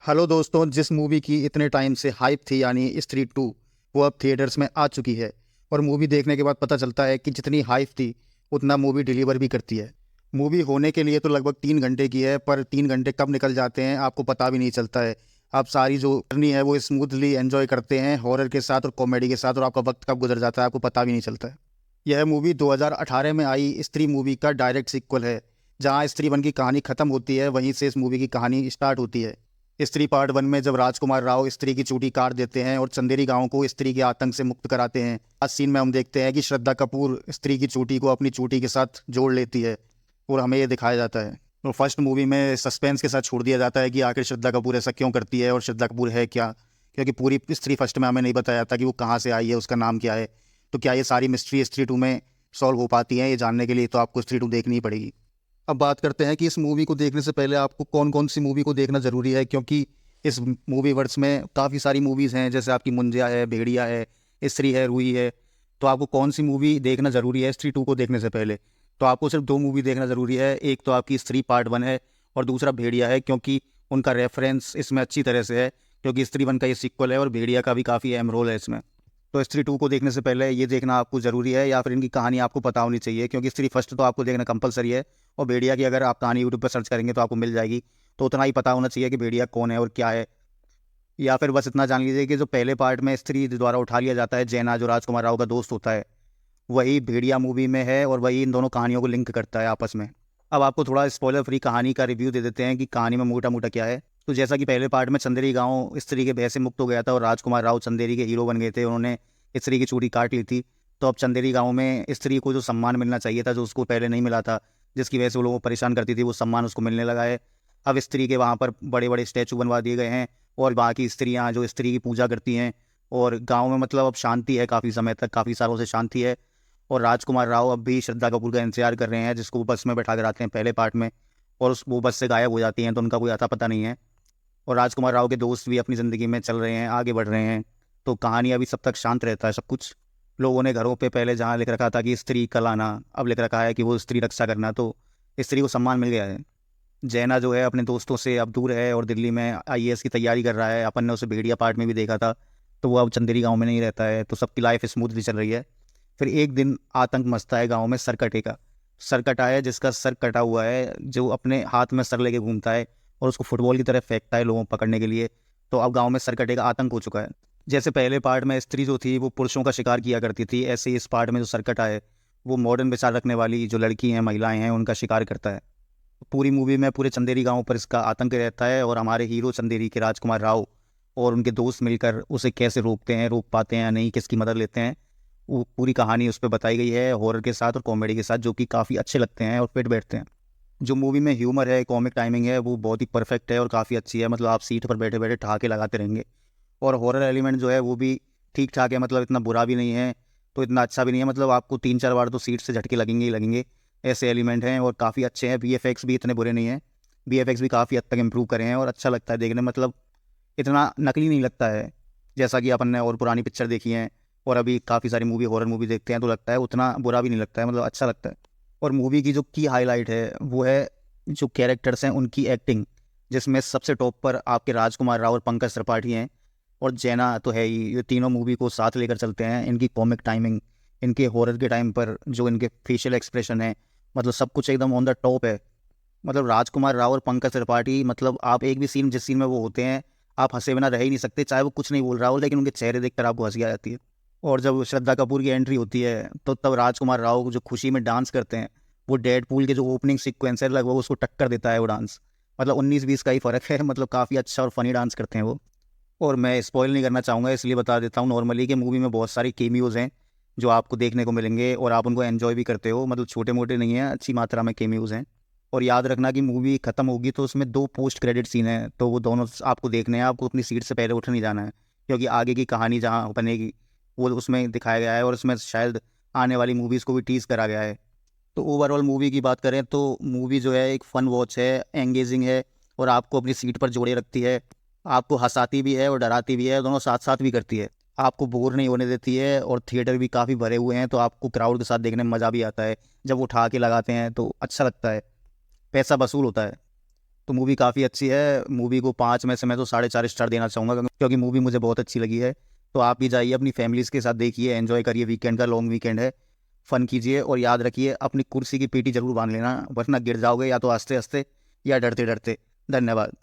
Hello दोस्तों, जिस movie की इतने टाइम से हाइप थी यानी स्त्री 2 वो अब थिएटर्स में आ चुकी है। और मूवी देखने के बाद पता चलता है कि जितनी हाइप थी उतना मूवी डिलीवर भी करती है। मूवी होने के लिए तो लगभग 3 घंटे की है, पर 3 घंटे कब निकल जाते हैं आपको पता भी नहीं चलता है। आप सारी जो जर्नी है वो स्मूथली एंजॉय करते हैं हॉरर के साथ और कॉमेडी के साथ, और आपका वक्त कब गुजर जाता है आपको पता भी नहीं चलता है। यह मूवी 2018 में आई स्त्री मूवी का डायरेक्ट सीक्वल है। जहाँ स्त्री 1 की कहानी खत्म होती है वहीं से इस मूवी की कहानी स्टार्ट होती है। स्त्री पार्ट 1 में जब राजकुमार राव स्त्री की चूटी काट देते हैं और चंदेरी गांव को स्त्री के आतंक से मुक्त कराते हैं, आज सीन में हम देखते हैं कि श्रद्धा कपूर स्त्री की चूटी को अपनी चूटी के साथ जोड़ लेती है और हमें ये दिखाया जाता है। और फर्स्ट मूवी में सस्पेंस के साथ छोड़ दिया जाता है कि आखिर श्रद्धा कपूर ऐसा क्यों करती है और श्रद्धा कपूर है क्या, क्योंकि पूरी स्त्री फर्स्ट में हमें नहीं बताया था कि वो कहाँ से आई है, उसका नाम क्या है। तो क्या ये सारी मिस्ट्री स्त्री 2 में सॉल्व हो पाती है, ये जानने के लिए तो आपको स्त्री 2 देखनी ही पड़ेगी। अब बात करते हैं कि इस मूवी को देखने से पहले आपको कौन कौन सी मूवी को देखना ज़रूरी है, क्योंकि इस मूवी वर्स में काफ़ी सारी मूवीज़ हैं, जैसे आपकी मुंजिया है, भेड़िया है, स्त्री है, रूही है। तो आपको कौन सी मूवी देखना ज़रूरी है स्त्री 2 को देखने से पहले? तो आपको सिर्फ दो मूवी देखना ज़रूरी है। एक तो आपकी स्त्री पार्ट 1 है और दूसरा भेड़िया है, क्योंकि उनका रेफरेंस इसमें अच्छी तरह से है, क्योंकि स्त्री 1 का ये सीक्वल है और भेड़िया का भी काफ़ी अहम रोल है इसमें। तो स्त्री 2 को देखने से पहले ये देखना आपको ज़रूरी है, या फिर इनकी कहानी आपको पता होनी चाहिए, क्योंकि स्त्री फर्स्ट तो आपको देखना कंपलसरी है और भेड़िया की अगर आप कहानी यूट्यूब पर सर्च करेंगे तो आपको मिल जाएगी। तो उतना ही पता होना चाहिए कि भेड़िया कौन है और क्या है। या फिर बस इतना जान लीजिए कि जो पहले पार्ट में स्त्री द्वारा उठा लिया जाता है जैना, जो राजकुमार राव का दोस्त होता है, वही भेड़िया मूवी में है और वही इन दोनों कहानियों को लिंक करता है आपस में। अब आपको थोड़ा स्पॉइलर फ्री कहानी का रिव्यू दे देते हैं कि कहानी में मोटा मोटा क्या है। तो जैसा कि पहले पार्ट में चंदेरी गांव स्त्री के भय से मुक्त हो गया था और राजकुमार राव चंदेरी के हीरो बन गए थे, उन्होंने स्त्री की चूड़ी काट ली थी। तो अब चंदेरी गांव में स्त्री को जो सम्मान मिलना चाहिए था, जो उसको पहले नहीं मिला था, जिसकी वजह से वो लोगों को परेशान करती थी, वो सम्मान उसको मिलने लगा है। अब स्त्री के वहाँ पर बड़े बड़े स्टैचू बनवा दिए गए हैं और वहाँ की स्त्रियाँ जो स्त्री की पूजा करती हैं, और गाँव में मतलब अब शांति है, काफ़ी समय तक, काफ़ी सालों से शांति है। और राजकुमार राव अब भी श्रद्धा कपूर का इंतजार कर रहे हैं, जिसको वो बस में बैठा कर आते हैं पहले पार्ट में, और वो बस से गायब हो जाती हैं तो उनका कोई अता पता नहीं है। और राजकुमार राव के दोस्त भी अपनी ज़िंदगी में चल रहे हैं, आगे बढ़ रहे हैं। तो कहानी अभी सब तक शांत रहता है सब कुछ। लोगों ने घरों पे पहले जहाँ लिख रखा था कि स्त्री कल आना, अब लिख रखा है कि वो स्त्री रक्षा करना। तो स्त्री को सम्मान मिल गया है। जैना जो है अपने दोस्तों से अब दूर है और दिल्ली में आईएएस की तैयारी कर रहा है। अपन ने उसे भेड़िया पार्ट में भी देखा था। तो वो अब चंदेरी गांव में नहीं रहता है, तो सबकी लाइफ स्मूथली चल रही है। फिर एक दिन आतंक मचता है गांव में सरकटे का। सरकटा है जिसका सर कटा हुआ है, जो अपने हाथ में सर लेके घूमता है और उसको फुटबॉल की तरह फेंकता है लोगों को पकड़ने के लिए। तो अब गांव में सरकटे का आतंक हो चुका है। जैसे पहले पार्ट में स्त्री जो थी वो पुरुषों का शिकार किया करती थी, ऐसे ही इस पार्ट में जो सरकटा है वो मॉडर्न विचार रखने वाली जो लड़की हैं, महिलाएं हैं, उनका शिकार करता है। पूरी मूवी में पूरे चंदेरी गांव पर इसका आतंक रहता है और हमारे हीरो चंदेरी के राजकुमार राव और उनके दोस्त मिलकर उसे कैसे रोकते हैं, रोक पाते हैं या नहीं, किसकी मदद लेते हैं, वो पूरी कहानी उस पर बताई गई है, हॉरर के साथ और कॉमेडी के साथ, जो कि काफ़ी अच्छे लगते हैं और फिट बैठते हैं। जो मूवी में ह्यूमर है, कॉमिक टाइमिंग है, वो बहुत ही परफेक्ट है और काफ़ी अच्छी है। मतलब आप सीट पर बैठे बैठे ठहाके लगाते रहेंगे। और हॉरर एलिमेंट जो है वो भी ठीक ठाक है, मतलब इतना बुरा भी नहीं है तो इतना अच्छा भी नहीं है। मतलब आपको 3-4 बार तो सीट से झटके लगेंगे ही लगेंगे, ऐसे एलिमेंट हैं और काफ़ी अच्छे हैं। वीएफएक्स भी इतने बुरे नहीं हैं, वीएफएक्स भी काफ़ी हद तक इम्प्रूव करे हैं और अच्छा लगता है देखने में। मतलब इतना नकली नहीं लगता है, जैसा कि अपन ने और पुरानी पिक्चर देखी हैं और अभी काफ़ी सारी मूवी, हॉरर मूवी देखते हैं तो लगता है उतना बुरा भी नहीं लगता है, मतलब अच्छा लगता है। और मूवी की जो की हाईलाइट है वो है जो कैरेक्टर्स हैं उनकी एक्टिंग, जिसमें सबसे टॉप पर आपके राजकुमार राव और पंकज त्रिपाठी हैं और जैना तो है ही। ये तीनों मूवी को साथ लेकर चलते हैं। इनकी कॉमिक टाइमिंग, इनके हॉरर के टाइम पर जो इनके फेशियल एक्सप्रेशन है, मतलब सब कुछ एकदम ऑन द टॉप है। मतलब राजकुमार राव और पंकज त्रिपाठी, मतलब आप एक भी सीन, जिस सीन में वो होते हैं, आप हंसे बिना रह ही नहीं सकते, चाहे वो कुछ नहीं बोल रहा हो, लेकिन उनके चेहरे देखकर आपको हंसी आ जाती है। और जब श्रद्धा कपूर की एंट्री होती है तो तब राजकुमार राव जो खुशी में डांस करते हैं, वो डेडपूल के जो ओपनिंग सीक्वेंस है लगभग उसको टक्कर देता है वो डांस। मतलब 19-20 का ही फ़र्क है, मतलब काफ़ी अच्छा और फनी डांस करते हैं वो। और मैं स्पॉइल नहीं करना चाहूँगा इसलिए बता देता हूँ नॉर्मली कि मूवी में बहुत सारी केमियोज़ हैं जो आपको देखने को मिलेंगे और आप उनको एंजॉय भी करते हो। मतलब छोटे मोटे नहीं हैं, अच्छी मात्रा में केमियोज़ हैं। और याद रखना कि मूवी खत्म होगी तो उसमें 2 पोस्ट क्रेडिट सीन हैं, तो वो दोनों आपको देखने हैं। आपको अपनी सीट से पहले उठ नहीं जाना है, क्योंकि आगे की कहानी जहाँ बनेगी वो उसमें दिखाया गया है और उसमें शायद आने वाली मूवीज़ को भी टीज़ करा गया है। तो ओवरऑल मूवी की बात करें तो मूवी जो है एक फ़न वॉच है, एंगेजिंग है और आपको अपनी सीट पर जोड़े रखती है। आपको हंसाती भी है और डराती भी है, दोनों साथ साथ भी करती है। आपको बोर नहीं होने देती है और थिएटर भी काफ़ी भरे हुए हैं, तो आपको क्राउड के साथ देखने में मज़ा भी आता है। जब उठा के लगाते हैं तो अच्छा लगता है, पैसा वसूल होता है। तो मूवी काफ़ी अच्छी है। मूवी को 5 में से मैं तो 4.5 स्टार देना चाहूँगा, क्योंकि मूवी मुझे बहुत अच्छी लगी है। तो आप भी जाइए, अपनी फैमिलीज़ के साथ देखिए, एंजॉय करिए, वीकेंड का लॉन्ग वीकेंड है, फन कीजिए। और याद रखिए, अपनी कुर्सी की पेटी जरूर बांध लेना, वरना गिर जाओगे, या तो हंसते हंसते या डरते डरते। धन्यवाद।